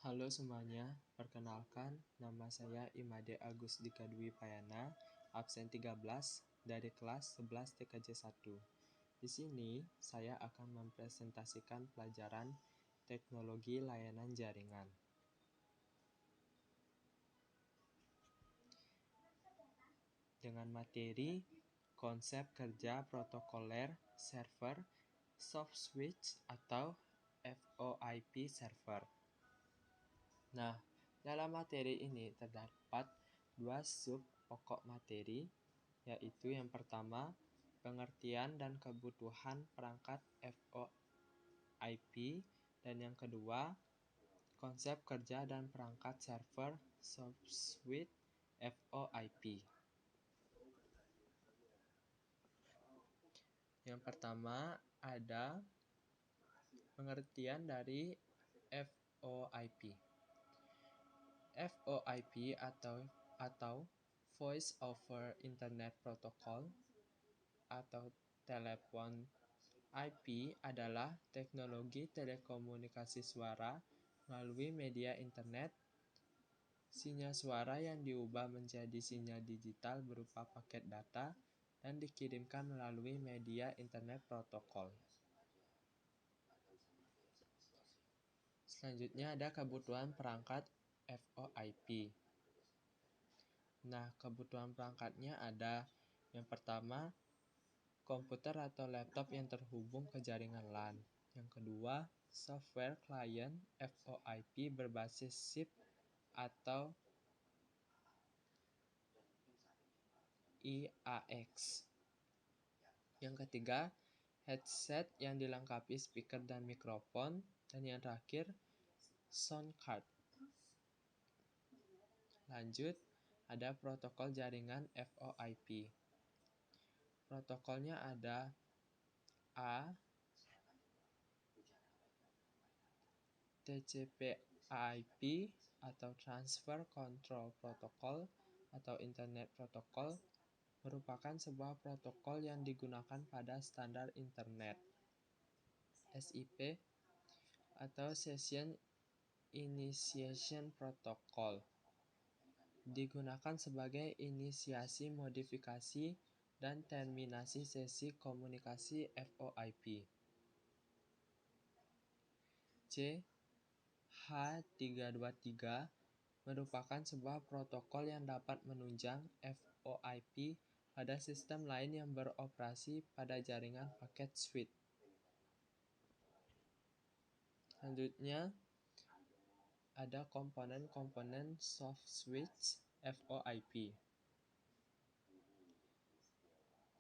Halo semuanya, perkenalkan nama saya Imade Agus Dika Dwi Payana, absen 13 dari kelas 11 TKJ 1. Di sini saya akan mempresentasikan pelajaran Teknologi Layanan Jaringan. Dengan materi konsep kerja protokoler server soft switch atau VoIP server. Nah, dalam materi ini terdapat dua sub pokok materi, yaitu yang pertama, pengertian dan kebutuhan perangkat VoIP, dan yang kedua, konsep kerja dan perangkat server soft switch VoIP. Yang pertama ada pengertian dari VoIP. VoIP atau Voice over Internet Protocol atau telepon IP adalah teknologi telekomunikasi suara melalui media internet. Sinyal suara yang diubah menjadi sinyal digital berupa paket data dan dikirimkan melalui media internet protokol. Selanjutnya ada kebutuhan perangkat VoIP. Nah, kebutuhan perangkatnya ada yang pertama, komputer atau laptop yang terhubung ke jaringan LAN. Yang kedua, software klien VoIP berbasis SIP atau IAX. Yang ketiga, headset yang dilengkapi speaker dan mikrofon. Dan yang terakhir, sound card. Lanjut, ada protokol jaringan VoIP. Protokolnya ada A, TCP/IP atau Transfer Control Protocol atau Internet Protocol merupakan sebuah protokol yang digunakan pada standar internet. SIP atau Session Initiation Protocol digunakan sebagai inisiasi, modifikasi, dan terminasi sesi komunikasi VoIP. C. H323 merupakan sebuah protokol yang dapat menunjang VoIP pada sistem lain yang beroperasi pada jaringan paket switch. Selanjutnya, ada komponen-komponen soft switch VoIP.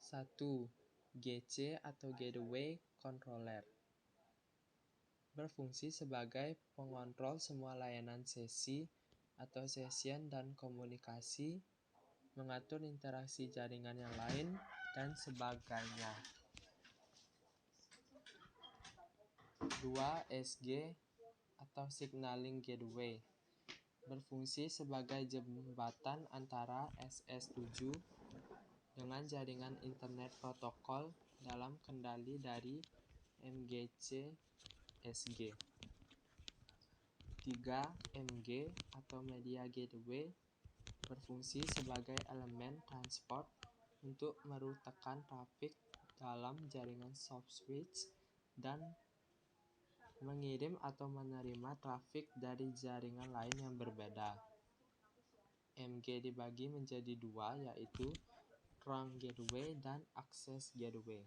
1. GC atau Gateway Controller berfungsi sebagai pengontrol semua layanan sesi atau session dan komunikasi, mengatur interaksi jaringan yang lain, dan sebagainya. 2. SG atau Signaling Gateway berfungsi sebagai jembatan antara SS7 dengan jaringan internet protokol dalam kendali dari MGC SG. 3. MG atau Media Gateway berfungsi sebagai elemen transport untuk merutakan trafik dalam jaringan soft switch dan mengirim atau menerima trafik dari jaringan lain yang berbeda. MG dibagi menjadi dua, yaitu Trunk Gateway dan Access Gateway.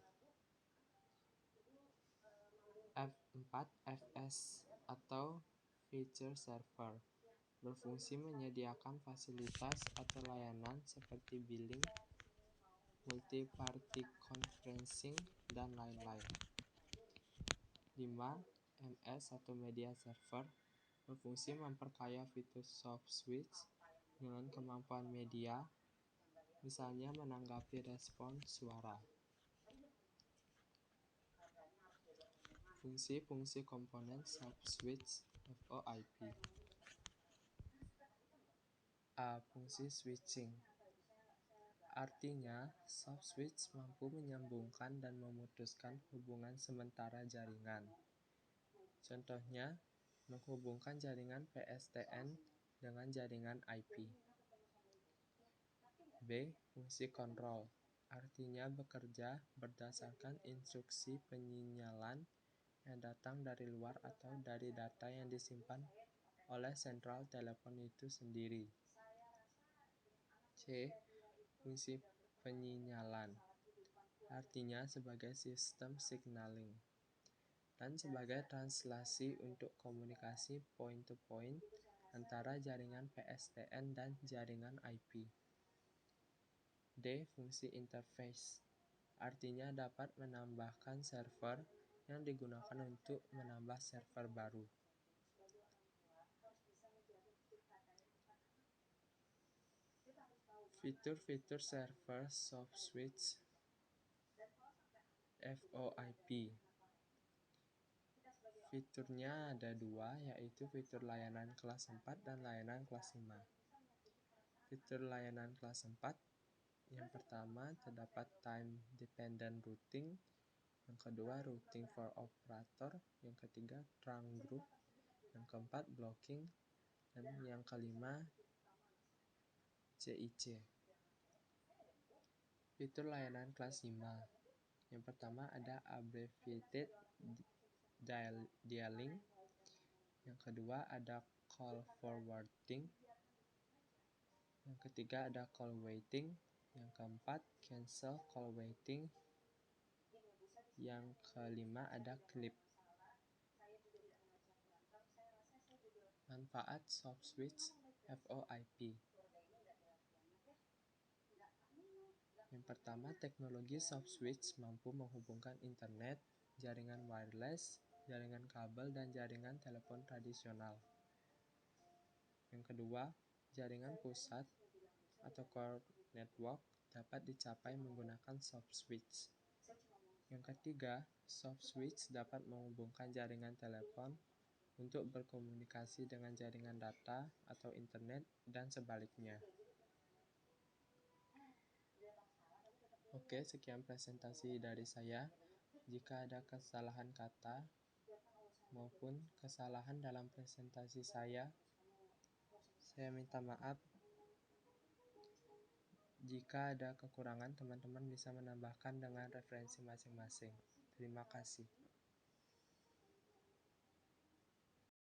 4. FS atau Feature Server berfungsi menyediakan fasilitas atau layanan seperti billing, multi-party conferencing, dan lain-lain. 5. MS atau Media Server berfungsi memperkaya fitur soft switch dengan kemampuan media, misalnya menanggapi respon suara. Fungsi-fungsi komponen soft switch VoIP. A. Fungsi switching. Artinya, soft switch mampu menyambungkan dan memutuskan hubungan sementara jaringan. Contohnya, menghubungkan jaringan PSTN dengan jaringan IP. B. Fungsi kontrol, artinya bekerja berdasarkan instruksi penyinyalan yang datang dari luar atau dari data yang disimpan oleh sentral telepon itu sendiri. C. Fungsi penyinyalan, artinya sebagai sistem signaling dan sebagai translasi untuk komunikasi point-to-point antara jaringan PSTN dan jaringan IP. D. Fungsi interface, artinya dapat menambahkan server yang digunakan untuk menambah server baru. Fitur-fitur server soft switch VoIP. Fiturnya ada dua, yaitu fitur layanan kelas 4 dan layanan kelas 5. Fitur layanan kelas 4, yang pertama terdapat time dependent routing, yang kedua routing for operator, yang ketiga trunk group, yang keempat blocking, dan yang kelima CIC. Fitur layanan kelas 5, yang pertama ada abbreviated dialing, yang kedua ada call forwarding, yang ketiga ada call waiting, yang keempat cancel call waiting, yang kelima ada clip. Manfaat soft switch VoIP. Yang pertama, teknologi soft switch mampu menghubungkan internet, jaringan wireless, jaringan kabel, dan jaringan telepon tradisional. Yang kedua, jaringan pusat atau core network dapat dicapai menggunakan soft switch. Yang ketiga, soft switch dapat menghubungkan jaringan telepon untuk berkomunikasi dengan jaringan data atau internet dan sebaliknya. Oke, sekian presentasi dari saya. Jika ada kesalahan kata maupun kesalahan dalam presentasi saya minta maaf. Jika ada kekurangan, teman-teman bisa menambahkan dengan referensi masing-masing. Terima kasih.